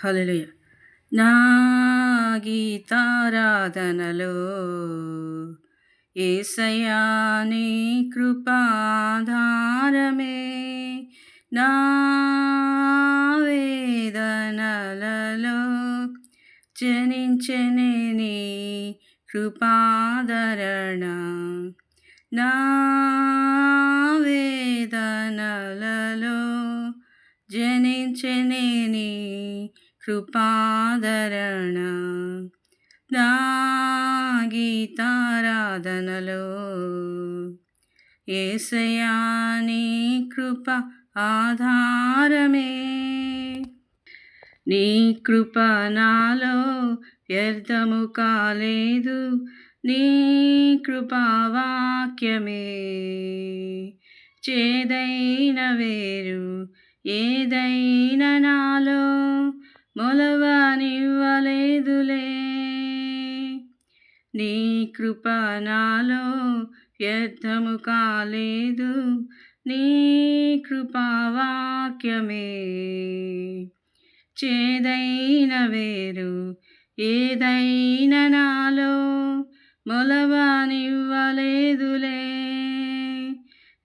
హల్లెలూయా. నా గీతారాధనలో యేసయ్యా నీ కృపాధారమే, నా వేదనలలో జనించెనే నీ కృపాదరణ, నా వేదనలలో జనించెనే నీ కృపాదరణ, నా గీతారాధనలో యేసయ్యా నీ కృప ఆధారమే. నీ కృప నాలో వ్యర్థము కాలేదు, నీ కృపావాక్యమే చేదైన వేరు ఏదైనా నాలో మొలవనివ్వలేదులే. నీ కృప నాలో వ్యర్థము కాలేదు, నీ కృపావాక్యమే చేదైన వేరు ఏదైనా నాలో మొలవనివ్వలేదులే.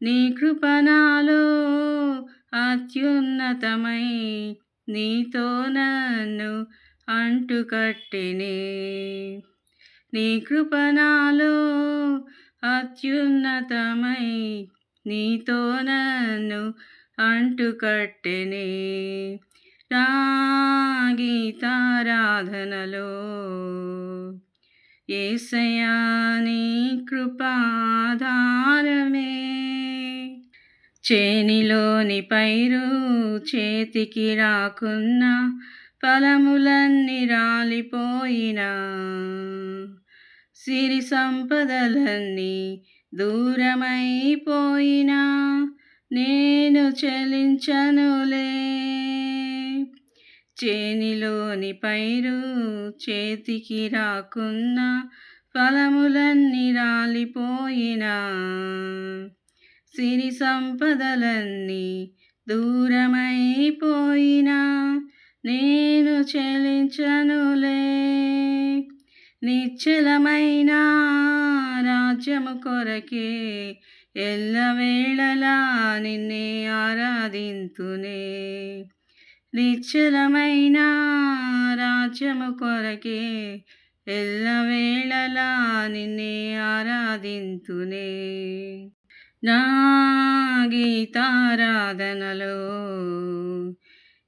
నీ కృప నాలో అత్యున్నతమై నీతో నన్ను అంటుకట్టినే, నీ కృప నాలో అత్యున్నతమై నీతో నన్ను అంటుకట్టెనే, నా గీతారాధనలో యేసయ్యా నీ కృపాధారమే. చేనిలోని పైరు చేతికి రాకున్నా, ఫలములన్నీ రాలిపోయినా, సిరి సంపదలన్నీ దూరమైపోయినా నేను చెలించనులే. చేనిలోని పైరు చేతికి రాకున్నా, ఫలములన్నీ రాలిపోయినా, సిరి సంపదలన్నీ దూరమైపోయినా నేను చెలించనులే. నిశ్చలమైన రాజ్యము కొరకే ఎల్లవేళలా నిన్నే ఆరాధింతునే, నిశ్చలమైన రాజ్యము కొరకే ఎల్లవేళలా నిన్నే ఆరాధింతునే, నా గీతారాధనలో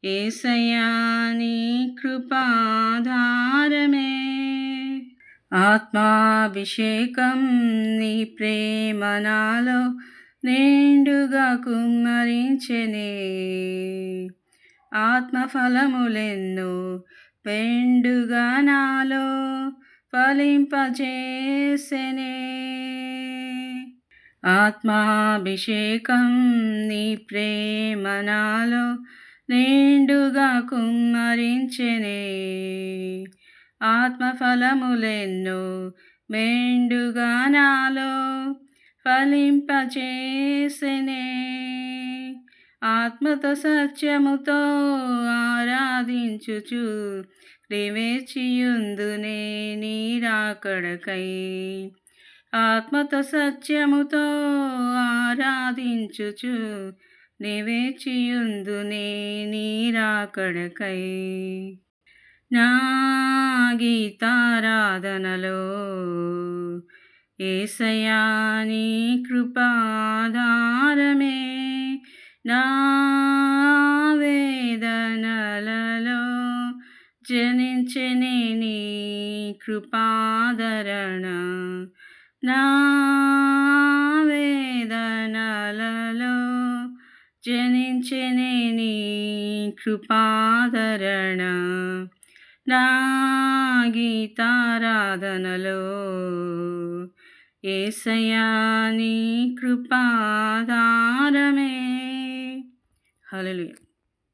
యేసయ్యా నీ కృపాధారమే. ఆత్మాభిషేకం నీ ప్రేమ నాలో నిండుగా కుమ్మరించెనే, ఆత్మఫలములెన్నో పెండుగా నాలో ఫలింపజేసెనే. ఆత్మాభిషేకం నీ ప్రేమ నాలో నిండుగా కుమ్మరించెనే, ఆత్మఫలములెన్నో మెండుగా నాలో ఫలింపచేసెనే. ఆత్మతో సత్యముతో ఆరాధించుచు నివేచియుందునే నీ రాకడకై, ఆత్మతో సత్యముతో ఆరాధించుచు నివేచియుందునే నీ రాకడకై, నా గీతారాధనలో యేసయ్యా నీ కృపాధారమే, నా వేదనలలో జనించెనే నీ కృపాదరణ, నా వేదనలలో జనించెనే నీ కృపాదరణ, నా గీతారాధనలో యేసయ్యా నీ కృపాధారమే. హల్లెలూయా.